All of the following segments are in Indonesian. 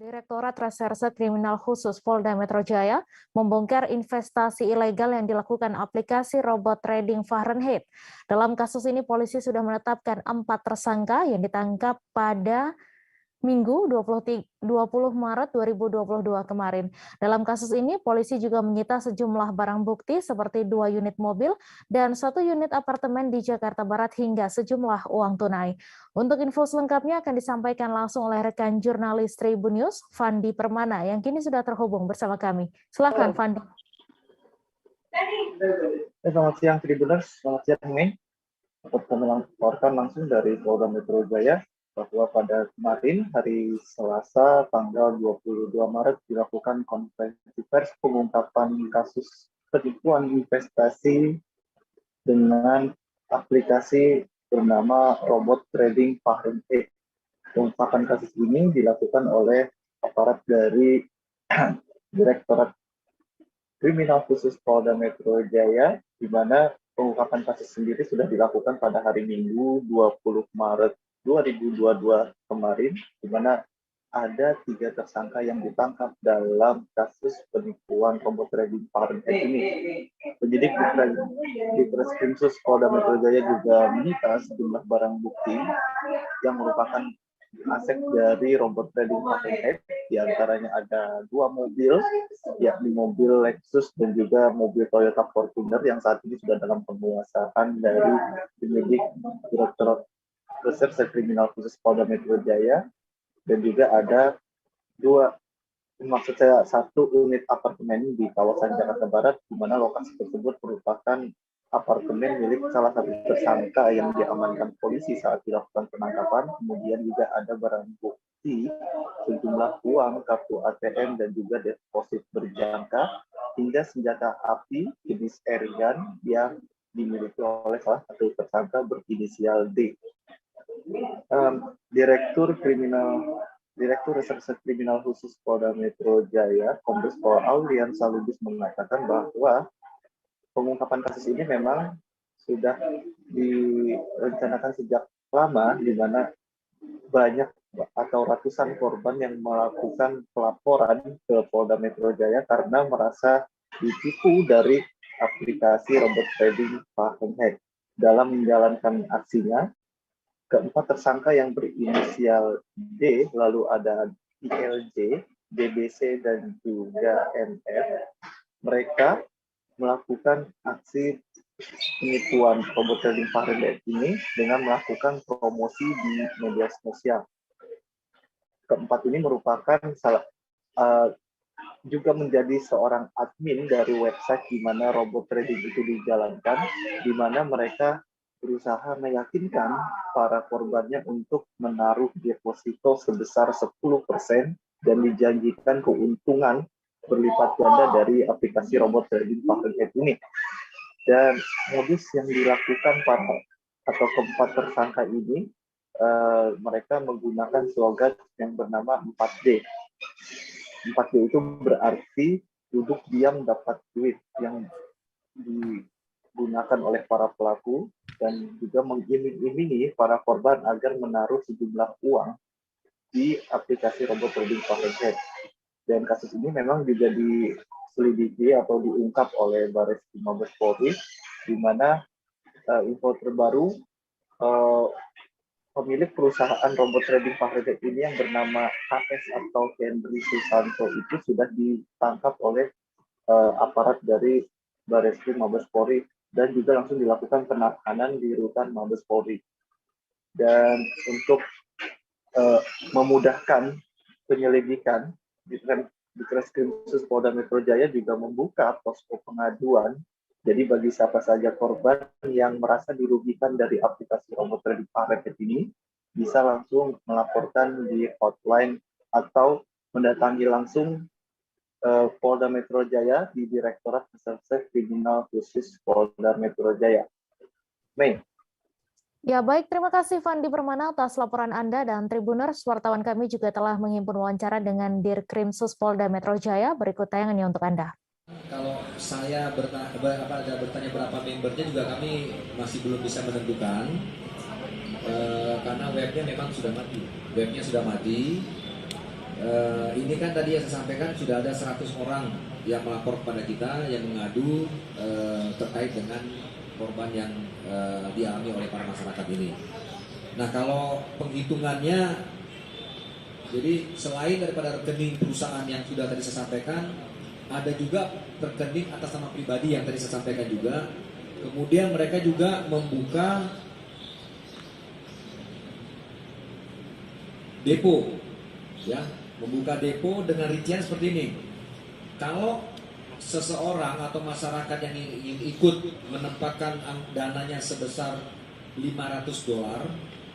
Direktorat Reserse Kriminal Khusus Polda Metro Jaya membongkar investasi ilegal yang dilakukan aplikasi robot trading Fahrenheit. Dalam kasus ini, polisi sudah menetapkan 4 tersangka yang ditangkap pada Minggu 20 Maret 2022 kemarin. Dalam kasus ini, polisi juga menyita sejumlah barang bukti seperti 2 unit mobil dan 1 unit apartemen di Jakarta Barat hingga sejumlah uang tunai. Untuk info selengkapnya akan disampaikan langsung oleh rekan jurnalis Tribun News, Fandi Permana, yang kini sudah terhubung bersama kami. Silakan, Fandi. Selamat siang, Tribuners. Selamat siang, Mei. Kami melaporkan langsung dari Polda Metro Jaya bahwa pada kemarin hari Selasa tanggal 22 Maret dilakukan konferensi pers pengungkapan kasus penipuan investasi dengan aplikasi bernama robot trading Fahrenheit. Pengungkapan kasus ini dilakukan oleh aparat dari Direktorat Kriminal Khusus Polda Metro Jaya, di mana pengungkapan kasus sendiri sudah dilakukan pada hari Minggu 20 Maret 2022 kemarin, di mana ada 3 tersangka yang ditangkap dalam kasus penipuan robot trading Fahrenheit ini. Penyidik di Treskrimsus Polda Metro Jaya juga menyita sejumlah barang bukti yang merupakan aset dari robot trading Fahrenheit. Di antaranya ada 2 mobil, yakni mobil Lexus dan juga mobil Toyota Fortuner yang saat ini sudah dalam penguasaan dari penyidik Direktorat Reserse Kriminal Khusus Polda Metro Jaya, dan juga ada 1 unit apartemen di kawasan Jakarta Barat, di mana lokasi tersebut merupakan apartemen milik salah satu tersangka yang diamankan polisi saat dilakukan penangkapan. Kemudian juga ada barang bukti sejumlah uang, kartu ATM, dan juga deposit berjangka, hingga senjata api jenis airgun yang dimiliki oleh salah satu tersangka berinisial D. Direktur Reserse Kriminal Khusus Polda Metro Jaya, Kombes Pol Auliansa Lubis, mengatakan bahwa pengungkapan kasus ini memang sudah direncanakan sejak lama, di mana banyak atau ratusan korban yang melakukan pelaporan ke Polda Metro Jaya karena merasa ditipu dari aplikasi robot trading Fahrenheit. Dalam menjalankan aksinya, keempat tersangka yang berinisial D, lalu ada ILJ, BBC, dan juga NF, mereka melakukan aksi penipuan robot trading Fahrenheit ini dengan melakukan promosi di media sosial. Keempat ini merupakan juga menjadi seorang admin dari website di mana robot trading itu dijalankan, di mana mereka berusaha meyakinkan para korbannya untuk menaruh deposito sebesar 10% dan dijanjikan keuntungan berlipat ganda dari aplikasi robot trading Fahrenheit ini. Dan modus yang dilakukan keempat tersangka ini, mereka menggunakan slogan yang bernama 4D. 4D itu berarti duduk diam dapat duit, yang digunakan oleh para pelaku dan juga mengiming-imingi para korban agar menaruh sejumlah uang di aplikasi robot trading Fahrenheit. Dan kasus ini memang juga diselidiki atau diungkap oleh Barreskrim Mabes Polri, di mana info terbaru, pemilik perusahaan robot trading Fahrenheit ini yang bernama HS atau Henry Susanto itu sudah ditangkap oleh aparat dari Barreskrim Mabes Polri dan juga langsung dilakukan penahanan di rutan Mabes Polri. Dan untuk memudahkan penyelidikan, di Treskrimsus Polda Metro Jaya juga membuka posko pengaduan. Jadi bagi siapa saja korban yang merasa dirugikan dari aplikasi robot trading Fahrenheit ini, bisa langsung melaporkan di hotline atau mendatangi langsung Polda Metro Jaya di Direktorat Reserse Kriminal Khusus Polda Metro Jaya. Mei. Ya baik, terima kasih Fandi Permana atas laporan Anda, dan Tribuners, wartawan kami juga telah menghimpun wawancara dengan Dirkrimsus Polda Metro Jaya. Berikut tayangannya untuk Anda. Kalau saya bertanya berapa membernya juga kami masih belum bisa menentukan karena webnya memang sudah mati. Webnya sudah mati. Ini kan tadi yang saya sampaikan sudah ada 100 orang yang melapor kepada kita yang mengadu terkait dengan korban yang dialami oleh para masyarakat ini. Nah kalau penghitungannya, jadi selain daripada rekening perusahaan yang sudah tadi saya sampaikan, ada juga rekening atas nama pribadi yang tadi saya sampaikan juga. Kemudian mereka juga membuka depo, ya, membuka depo dengan rincian seperti ini. Kalau seseorang atau masyarakat yang ingin ikut menempatkan dananya sebesar $500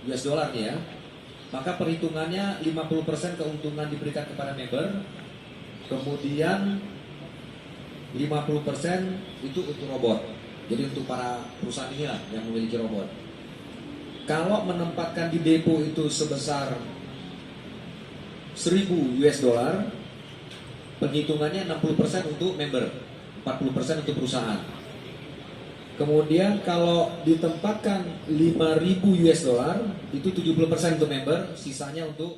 US dollar nih ya, maka perhitungannya 50% keuntungan diberikan kepada member, kemudian 50% itu untuk robot. Jadi untuk para perusahaan inilah yang memiliki robot. Kalau menempatkan di depo itu sebesar 1.000 US dollar, penghitungannya 60% untuk member, 40% untuk perusahaan. Kemudian kalau ditempatkan 5.000 US dollar, itu 70% untuk member, sisanya untuk